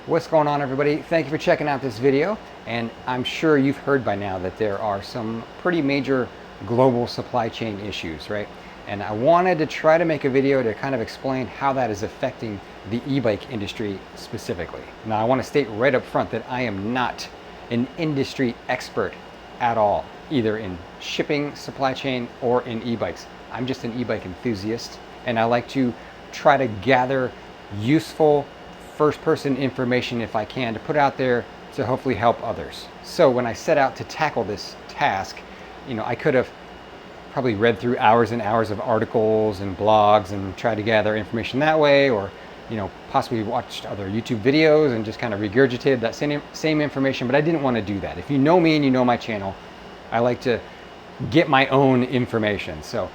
What's going on, everybody? Thank you for checking out this video. And I'm sure you've heard by now that there are some pretty major global supply chain issues, right? And I wanted to try to make a video to kind of explain how that is affecting the e-bike industry specifically. Now, I want to state right up front that I am not an industry expert at all, either in shipping, supply chain, or in e-bikes. I'm just an e-bike enthusiast, and I like to try to gather useful first-person information if I can to put out there to hopefully help others. So when I set out to tackle this task, I could have probably read through hours and hours of articles and blogs and tried to gather information that way, or possibly watched other YouTube videos and just kind of regurgitated that same information, but I didn't want to do that. If you know me and you know my channel, I like to get my own information. So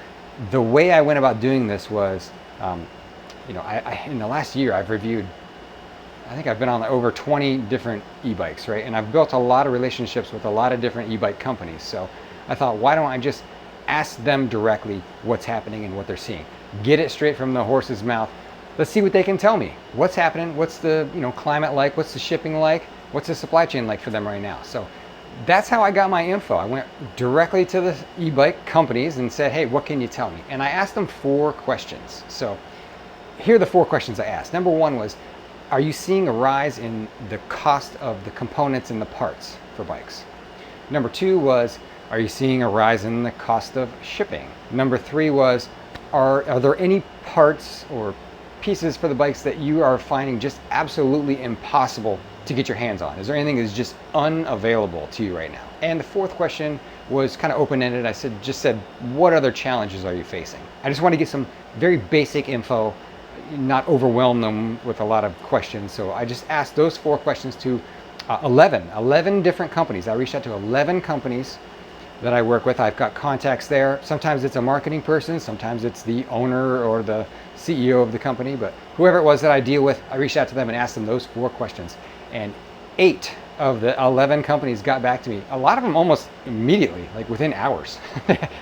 the way I went about doing this was, in the last year I've reviewed, I think I've been on over 20 different e-bikes, right? And I've built a lot of relationships with a lot of different e-bike companies. So I thought, why don't I just ask them directly what's happening and what they're seeing? Get it straight from the horse's mouth. Let's see what they can tell me. What's happening? What's the climate like? What's the shipping like? What's the supply chain like for them right now? So that's how I got my info. I went directly to the e-bike companies and said, hey, what can you tell me? And I asked them 4 questions. So here are the 4 questions I asked. Number 1 was, are you seeing a rise in the cost of the components and the parts for bikes? Number 2 was, are you seeing a rise in the cost of shipping? Number 3 was, are there any parts or pieces for the bikes that you are finding just absolutely impossible to get your hands on? Is there anything that's just unavailable to you right now? And the 4th question was kind of open-ended. I just said, what other challenges are you facing? I just want to get some very basic info, not overwhelm them with a lot of questions. So I just asked those 4 questions to 11 different companies. I reached out to 11 companies that I work with. I've got contacts there. Sometimes it's a marketing person, sometimes it's the owner or the CEO of the company, but whoever it was that I deal with, I reached out to them and asked them those 4 questions. And 8 of the 11 companies got back to me. A lot of them almost immediately, like within hours.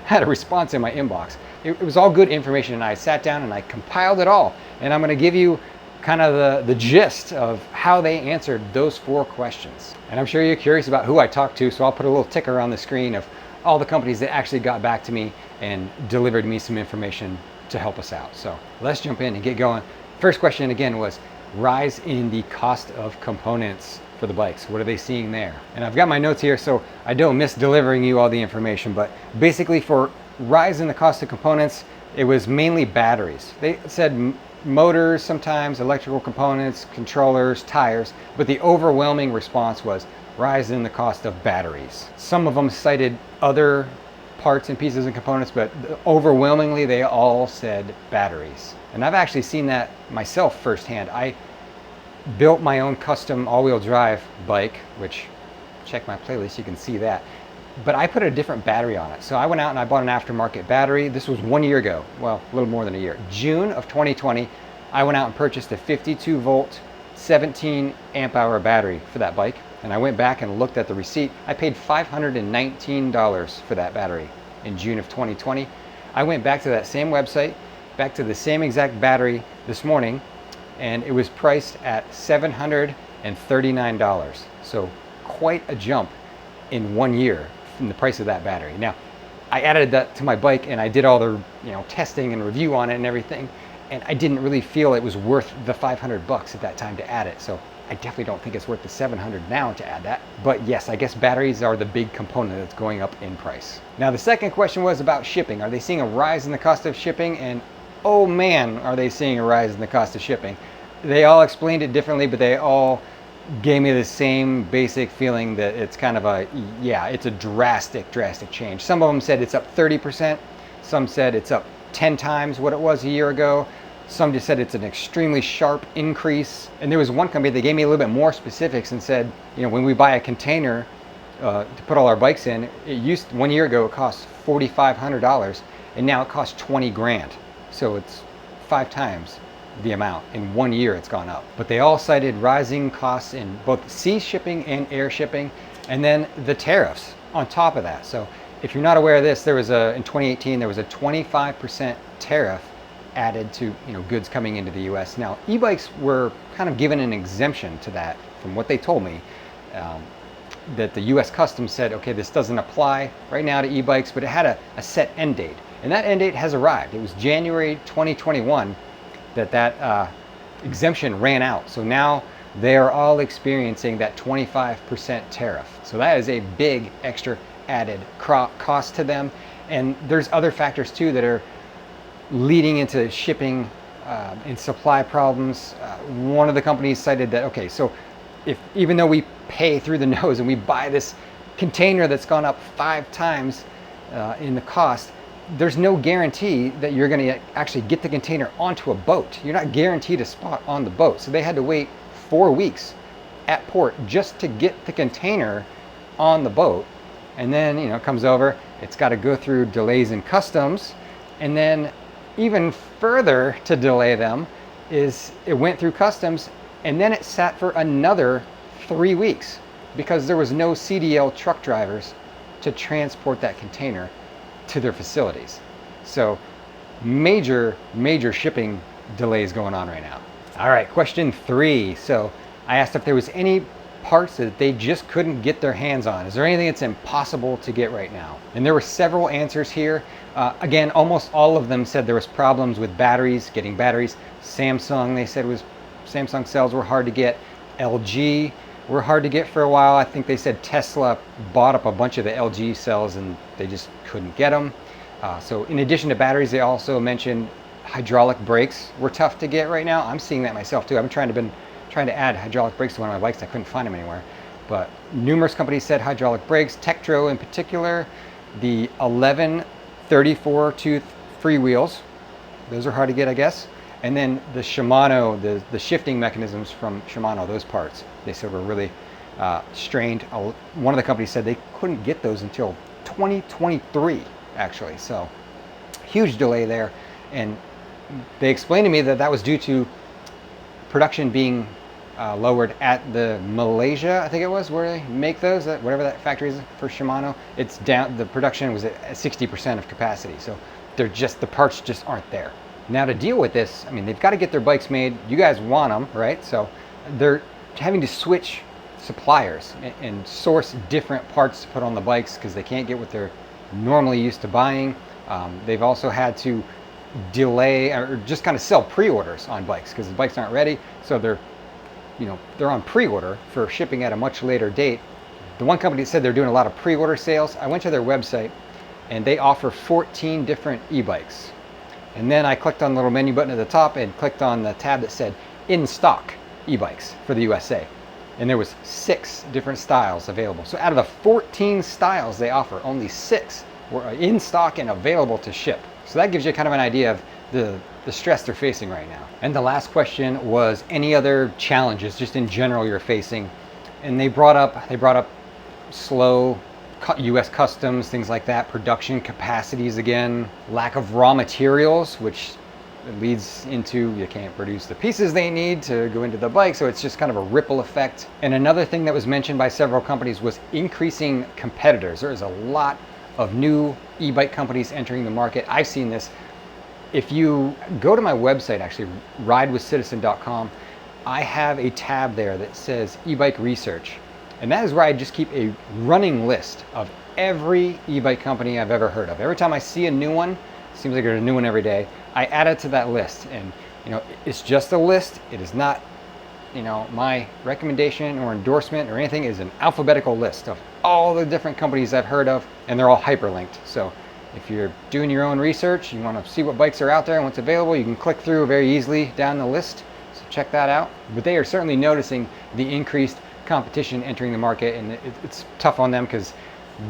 Had a response in my inbox. It was all good information, and I sat down and I compiled it all. And I'm going to give you kind of the gist of how they answered those 4 questions. And I'm sure you're curious about who I talked to, so I'll put a little ticker on the screen of all the companies that actually got back to me and delivered me some information to help us out. So let's jump in and get going. First question again was rise in the cost of components for the bikes. What are they seeing there? And I've got my notes here, so I don't miss delivering you all the information, but basically for rise in the cost of components, it was mainly batteries. They said motors, sometimes electrical components, controllers, tires, but the overwhelming response was rise in the cost of batteries. Some of them cited other parts and pieces and components, but overwhelmingly they all said batteries. And I've actually seen that myself firsthand. I built my own custom all-wheel drive bike, which, check my playlist, you can see that. But I put a different battery on it. So I went out and I bought an aftermarket battery. This was 1 year ago. Well, a little more than a year. June of 2020, I went out and purchased a 52 volt, 17 amp hour battery for that bike. And I went back and looked at the receipt. I paid $519 for that battery in June of 2020. I went back to that same website, back to the same exact battery this morning, and it was priced at $739. So quite a jump in 1 year from the price of that battery. Now, I added that to my bike and I did all the testing and review on it and everything, and I didn't really feel it was worth the $500 at that time to add it. So I definitely don't think it's worth the $700 now to add that. But yes, I guess batteries are the big component that's going up in price. Now, the second question was about shipping. Are they seeing a rise in the cost of shipping? And oh man, are they seeing a rise in the cost of shipping. They all explained it differently, but they all gave me the same basic feeling that it's kind of it's a drastic change. Some of them said it's up 30%. Some said it's up 10 times what it was a year ago. Some just said it's an extremely sharp increase. And there was one company that gave me a little bit more specifics and said, when we buy a container to put all our bikes in, it used 1 year ago, it cost $4,500, and now it costs 20 grand. So it's 5 times the amount. In 1 year it's gone up. But they all cited rising costs in both sea shipping and air shipping, and then the tariffs on top of that. So if you're not aware of this, in 2018 there was a 25% tariff added to goods coming into the U.S. Now, e-bikes were kind of given an exemption to that, from what they told me. That the U.S. Customs said, okay, this doesn't apply right now to e-bikes, but it had a set end date, and that end date has arrived. It was January 2021 that exemption ran out. So now they are all experiencing that 25% tariff. So that is a big extra added cost to them. And there's other factors too that are leading into shipping and supply problems. One of the companies cited that, okay, so even though we pay through the nose and we buy this container that's gone up 5 times in the cost, there's no guarantee that you're going to actually get the container onto a boat. You're not guaranteed a spot on the boat. So they had to wait 4 weeks at port just to get the container on the boat. And then, it comes over, it's got to go through delays in customs. And then even further to delay them is it went through customs, and then it sat for another 3 weeks because there was no CDL truck drivers to transport that container to their facilities. So major shipping delays going on right now. All right, question 3. So I asked if there was any parts that they just couldn't get their hands on. Is there anything that's impossible to get right now? And there were several answers here. Again, almost all of them said there was problems with batteries, getting batteries. Samsung, they said, Samsung cells were hard to get. LG were hard to get for a while. I think they said Tesla bought up a bunch of the LG cells and they just couldn't get them. So in addition to batteries, they also mentioned hydraulic brakes were tough to get right now. I'm seeing that myself too. I've been trying to add hydraulic brakes to one of my bikes. I couldn't find them anywhere. But numerous companies said hydraulic brakes. Tektro in particular, the 11 34 tooth freewheels, those are hard to get, I guess. And then the Shimano, the shifting mechanisms from Shimano, those parts, they said were really strained. One of the companies said they couldn't get those until 2023, actually. So huge delay there. And they explained to me that that was due to production being lowered at the Malaysia, I think it was, where they make those, whatever that factory is for Shimano. It's down, the production was at 60% of capacity. So the parts just aren't there. Now to deal with this, I mean, they've got to get their bikes made. You guys want them, right? So they're having to switch suppliers and source different parts to put on the bikes because they can't get what they're normally used to buying. They've also had to delay or just kind of sell pre-orders on bikes because the bikes aren't ready. So they're on pre-order for shipping at a much later date. The one company said they're doing a lot of pre-order sales. I went to their website and they offer 14 different e-bikes. And then I clicked on the little menu button at the top and clicked on the tab that said in stock e-bikes for the USA. And there was 6 different styles available. So out of the 14 styles they offer, only 6 were in stock and available to ship. So that gives you kind of an idea of the stress they're facing right now. And the last question was any other challenges just in general you're facing. And they brought up slow U.S. customs, things like that, production capacities again, lack of raw materials, which leads into you can't produce the pieces they need to go into the bike, so it's just kind of a ripple effect. And another thing that was mentioned by several companies was increasing competitors. There is a lot of new e-bike companies entering the market. I've seen this. If you go to my website, actually, ridewithcitizen.com, I have a tab there that says e-bike research. And that is where I just keep a running list of every e-bike company I've ever heard of. Every time I see a new one, seems like there's a new one every day, I add it to that list. And it's just a list. It is not my recommendation or endorsement or anything. It is an alphabetical list of all the different companies I've heard of, and they're all hyperlinked. So if you're doing your own research, you want to see what bikes are out there and what's available, you can click through very easily down the list. So check that out. But they are certainly noticing the increased competition entering the market, and it's tough on them because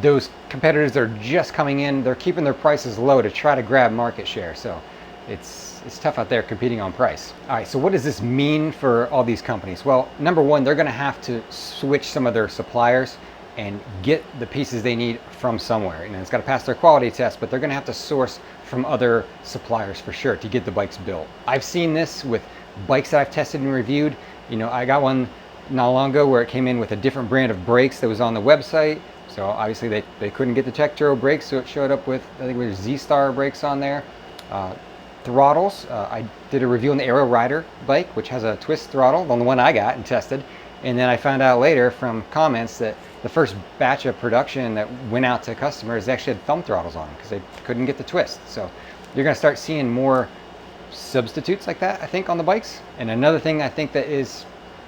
those competitors are just coming in. They're keeping their prices low to try to grab market share. So it's tough out there competing on price. All right, so what does this mean for all these companies? Well, number one, they're going to have to switch some of their suppliers and get the pieces they need from somewhere. It's got to pass their quality test, but they're going to have to source from other suppliers for sure to get the bikes built. I've seen this with bikes that I've tested and reviewed. I got one not long ago where it came in with a different brand of brakes that was on the website. So obviously they couldn't get the Tektro brakes, so it showed up with, I think it was Z-Star brakes on there. throttles. I did a review on the Aero Rider bike, which has a twist throttle, on the one I got and tested. And then I found out later from comments that the first batch of production that went out to customers actually had thumb throttles on them because they couldn't get the twist. So you're going to start seeing more substitutes like that, I think, on the bikes. And another thing I think that is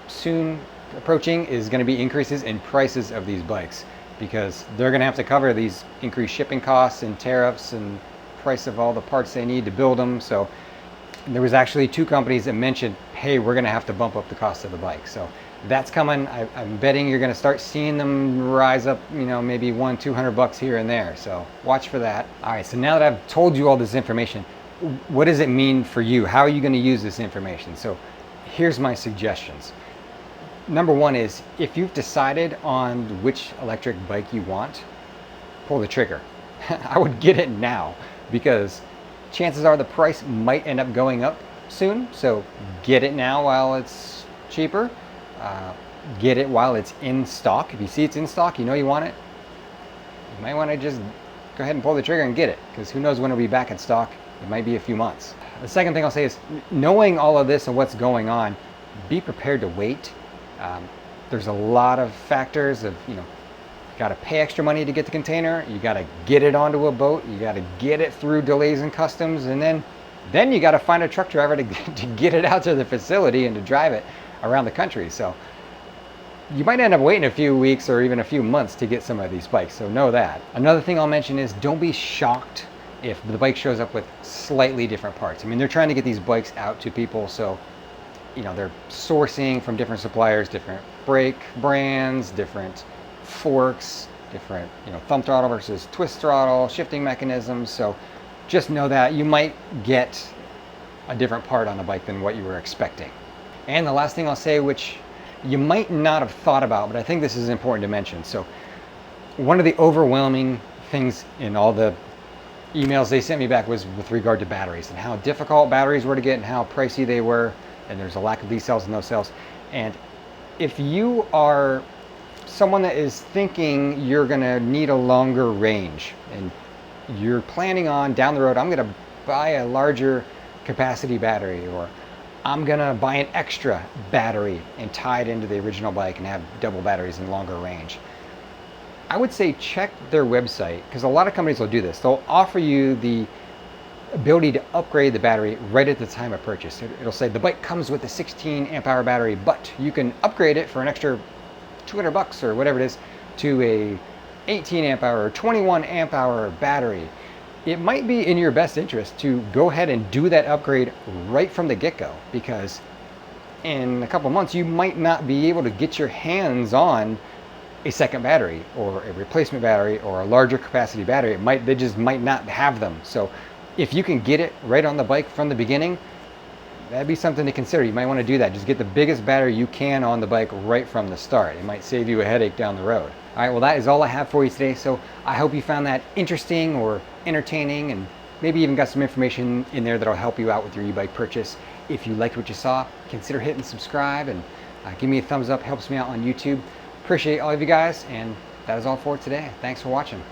soon approaching is going to be increases in prices of these bikes, because they're going to have to cover these increased shipping costs and tariffs and price of all the parts they need to build them. So there was actually 2 companies that mentioned, hey, we're going to have to bump up the cost of the bike. So that's coming. I'm betting you're going to start seeing them rise up, you know, maybe $100-200 here and there. So watch for that. All right, so now that I've told you all this information, what does it mean for you? How are you going to use this information? So here's my suggestions. Number 1 is, if you've decided on which electric bike you want, pull the trigger. I would get it now, because chances are the price might end up going up soon. So get it now while it's cheaper. Get it while it's in stock. If you see it's in stock, you know you want it, you might want to just go ahead and pull the trigger and get it, because who knows when it'll be back in stock. It might be a few months. The second thing I'll say is, knowing all of this and what's going on, be prepared to wait. There's a lot of factors of, you know, you got to pay extra money to get the container, you got to get it onto a boat, you got to get it through delays in customs, and then you got to find a truck driver to get it out to the facility and to drive it around the country. So you might end up waiting a few weeks or even a few months to get some of these bikes, so know that. Another thing I'll mention is, don't be shocked if the bike shows up with slightly different parts. I mean, they're trying to get these bikes out to people, so you know, they're sourcing from different suppliers, different brake brands, different forks, different, you know, thumb throttle versus twist throttle, shifting mechanisms. So just know that you might get a different part on the bike than what you were expecting. And the last thing I'll say, which you might not have thought about, but I think this is important to mention. So one of the overwhelming things in all the emails they sent me back was with regard to batteries, and how difficult batteries were to get and how pricey they were, and there's a lack of these cells and those cells. And if you are someone that is thinking you're going to need a longer range, and you're planning on down the road, I'm going to buy a larger capacity battery, or I'm going to buy an extra battery and tie it into the original bike and have double batteries and longer range, I would say check their website, because a lot of companies will do this. They'll offer you the ability to upgrade the battery right at the time of purchase. It'll say the bike comes with a 16 amp hour battery, but you can upgrade it for an extra $200 or whatever it is to a 18 amp hour or 21 amp hour battery. It might be in your best interest to go ahead and do that upgrade right from the get-go, because in a couple months you might not be able to get your hands on a second battery or a replacement battery or a larger capacity battery. They just might not have them. So if you can get it right on the bike from the beginning, that'd be something to consider. You might want to do that. Just get the biggest battery you can on the bike right from the start. It might save you a headache down the road. All right, well, that is all I have for you today. So I hope you found that interesting or entertaining, and maybe even got some information in there that'll help you out with your e-bike purchase. If you liked what you saw, consider hitting subscribe, and give me a thumbs up. Helps me out on YouTube. Appreciate all of you guys, and that is all for today. Thanks for watching.